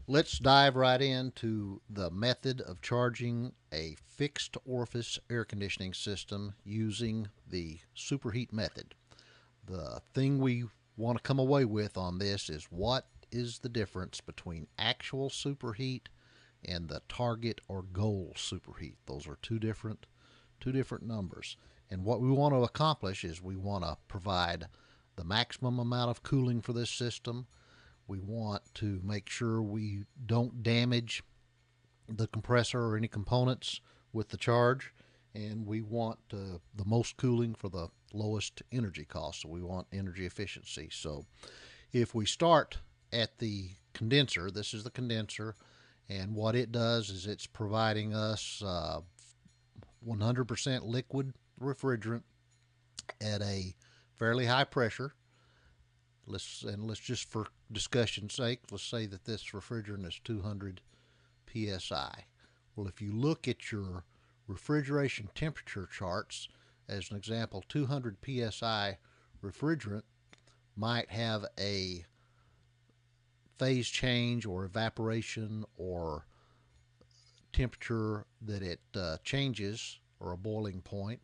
Let's dive right into the method of charging a fixed orifice air conditioning system using the superheat method. The thing we want to come away with on this is what is the difference between actual superheat and the target or goal superheat. Those are two different numbers. And what we want to accomplish is we want to provide the maximum amount of cooling for this system. We want to make sure we don't damage the compressor or any components with the charge, and we want the most cooling for the lowest energy cost. So we want energy efficiency. So if we start at the condenser, this is the condenser, and what it does is it's providing us 100% liquid refrigerant at a fairly high pressure. Let's just for discussion's sake, let's say that this refrigerant is 200 psi. Well, if you look at your refrigeration temperature charts, as an example, 200 psi refrigerant might have a phase change or evaporation or temperature that it changes, or a boiling point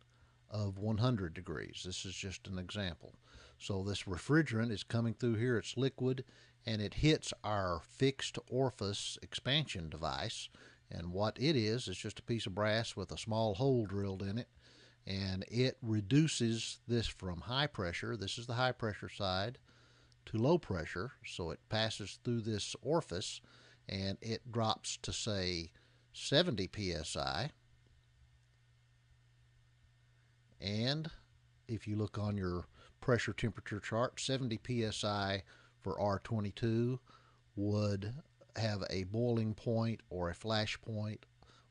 of 100 degrees. This is just an example. So this refrigerant is coming through here, it's liquid, and it hits our fixed orifice expansion device. And what it is just a piece of brass with a small hole drilled in it, and it reduces this from high pressure, this is the high pressure side, to low pressure. So it passes through this orifice and it drops to, say, 70 psi. And if you look on your pressure temperature chart, 70 psi for R22 would have a boiling point or a flash point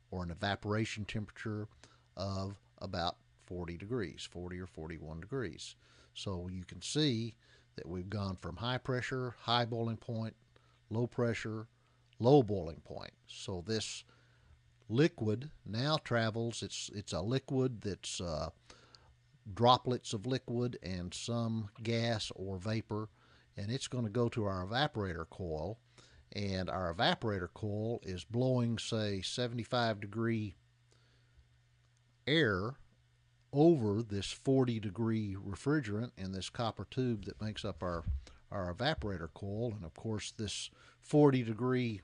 or an evaporation temperature of about 40 degrees, 40 or 41 degrees. So you can see that we've gone from high pressure, high boiling point, low pressure, low boiling point. So this liquid now travels, it's a liquid that's droplets of liquid and some gas or vapor, and it's going to go to our evaporator coil, and our evaporator coil is blowing, say, 75-degree air over this 40-degree refrigerant in this copper tube that makes up our evaporator coil. And of course, this 40-degree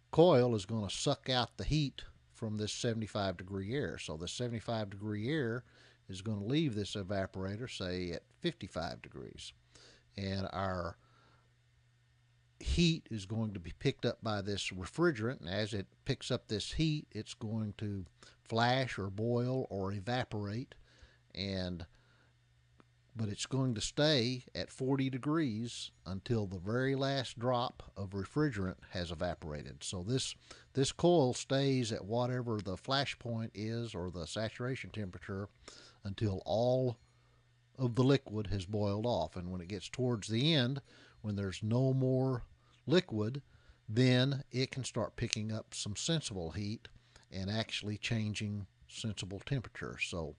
coil is going to suck out the heat from this 75-degree air. So the 75-degree air is going to leave this evaporator, say, at 55 degrees. And our heat is going to be picked up by this refrigerant, and as it picks up this heat, it's going to flash or boil or evaporate, and but it's going to stay at 40 degrees until the very last drop of refrigerant has evaporated. So this coil stays at whatever the flash point is, or the saturation temperature, until all of the liquid has boiled off. And when it gets towards the end, when there's no more liquid, then it can start picking up some sensible heat and actually changing sensible temperature. So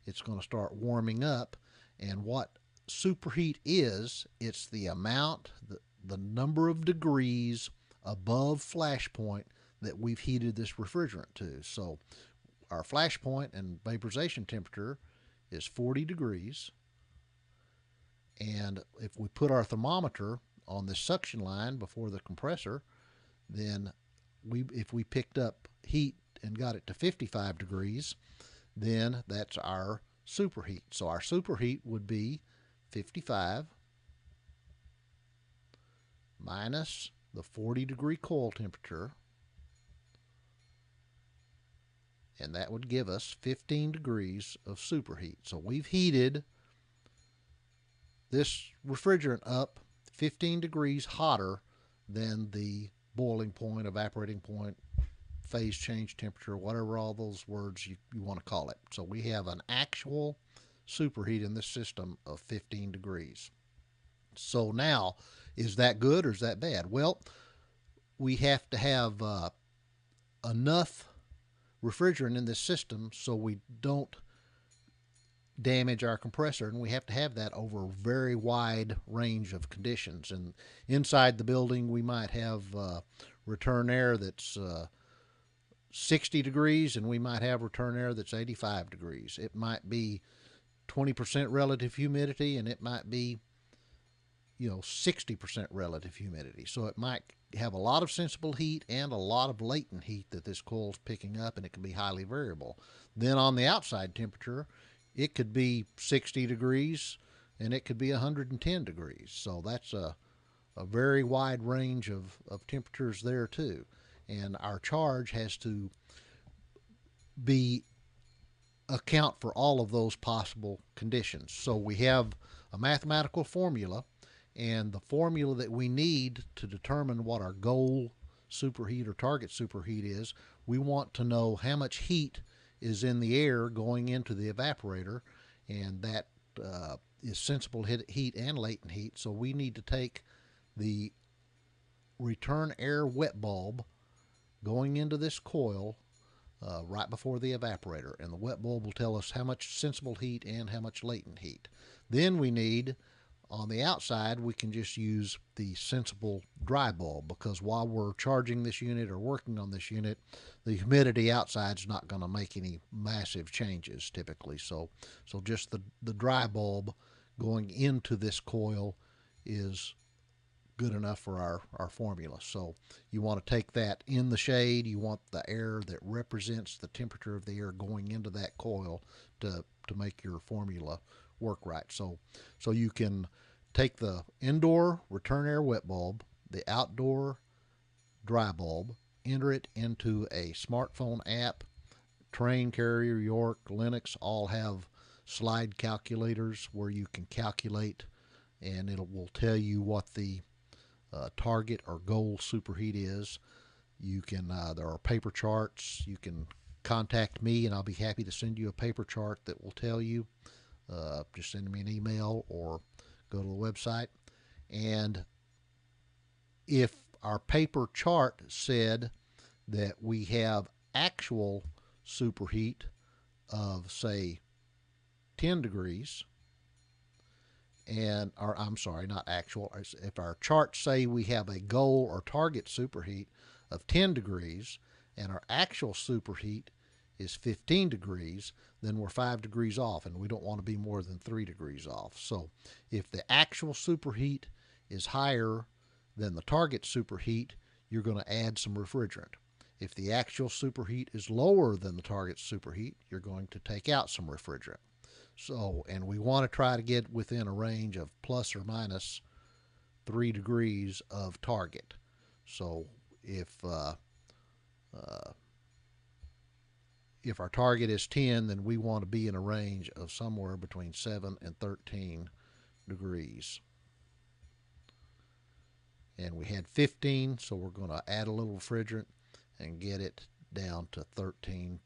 it's going to start warming up. And what superheat is, it's the amount, the number of degrees above flash point that we've heated this refrigerant to. So our flash point and vaporization temperature is 40 degrees. And if we put our thermometer on this suction line before the compressor, then if we picked up heat and got it to 55 degrees, then that's our superheat. So our superheat would be 55 minus the 40-degree coil temperature, and that would give us 15 degrees of superheat. So we've heated this refrigerant up 15 degrees hotter than the boiling point, evaporating point, phase change temperature, whatever all those words you want to call it. So we have an actual superheat in this system of 15 degrees. So now, is that good or is that bad? Well, we have to have enough refrigerant in this system so we don't damage our compressor, and we have to have that over a very wide range of conditions. And inside the building, we might have return air that's 60 degrees, and we might have return air that's 85 degrees. It might be 20% relative humidity, and it might be 60% relative humidity. So it might have a lot of sensible heat and a lot of latent heat that this coil is picking up, and it can be highly variable. Then on the outside temperature, it could be 60 degrees and it could be 110 degrees. So that's a very wide range of temperatures there too. And our charge has to be account for all of those possible conditions. So we have a mathematical formula, and the formula that we need to determine what our goal superheat or target superheat is, we want to know how much heat is in the air going into the evaporator, and that is sensible heat and latent heat. So we need to take the return air wet bulb going into this coil right before the evaporator, and the wet bulb will tell us how much sensible heat and how much latent heat. Then we need, on the outside, we can just use the sensible dry bulb, because while we're charging this unit or working on this unit, the humidity outside is not going to make any massive changes typically. So just the dry bulb going into this coil is good enough for our formula. So you want to take that in the shade. You want the air that represents the temperature of the air going into that coil to make your formula work right. So you can take the indoor return air wet bulb, the outdoor dry bulb, enter it into a smartphone app. Train, Carrier, York, Linux all have slide calculators where you can calculate, and it will tell you what the target or goal superheat is. You can there are paper charts. You can contact me, and I'll be happy to send you a paper chart that will tell you. Just send me an email or go to the website. And if our paper chart said that we have actual superheat of, say, 10 degrees, and or I'm sorry, not actual. If our charts say we have a goal or target superheat of 10 degrees and our actual superheat is 15 degrees, then we're 5 degrees off, and we don't want to be more than 3 degrees off. So if the actual superheat is higher than the target superheat, you're going to add some refrigerant. If the actual superheat is lower than the target superheat, you're going to take out some refrigerant. So, and we want to try to get within a range of plus or minus 3 degrees of target. So if our target is 10, then we want to be in a range of somewhere between 7 and 13 degrees. And we had 15, so we're going to add a little refrigerant and get it down to 13.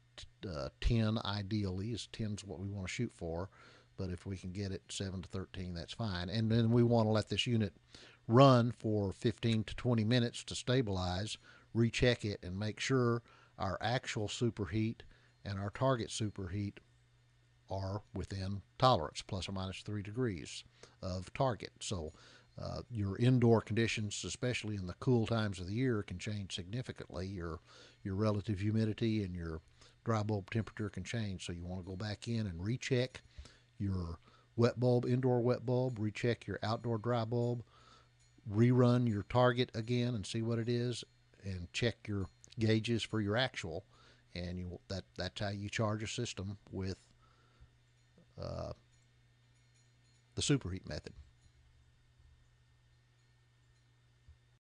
10 ideally, is 10 is what we want to shoot for, but if we can get it 7 to 13, that's fine. And then we want to let this unit run for 15 to 20 minutes to stabilize, recheck it, and make sure our actual superheat and our target superheat are within tolerance, plus or minus 3 degrees of target. So your indoor conditions, especially in the cool times of the year, can change significantly. Your relative humidity and your dry bulb temperature can change. So you want to go back in and recheck your wet bulb, indoor wet bulb, recheck your outdoor dry bulb, rerun your target again and see what it is, and check your gauges for your actual. And that's how you charge a system with the superheat method.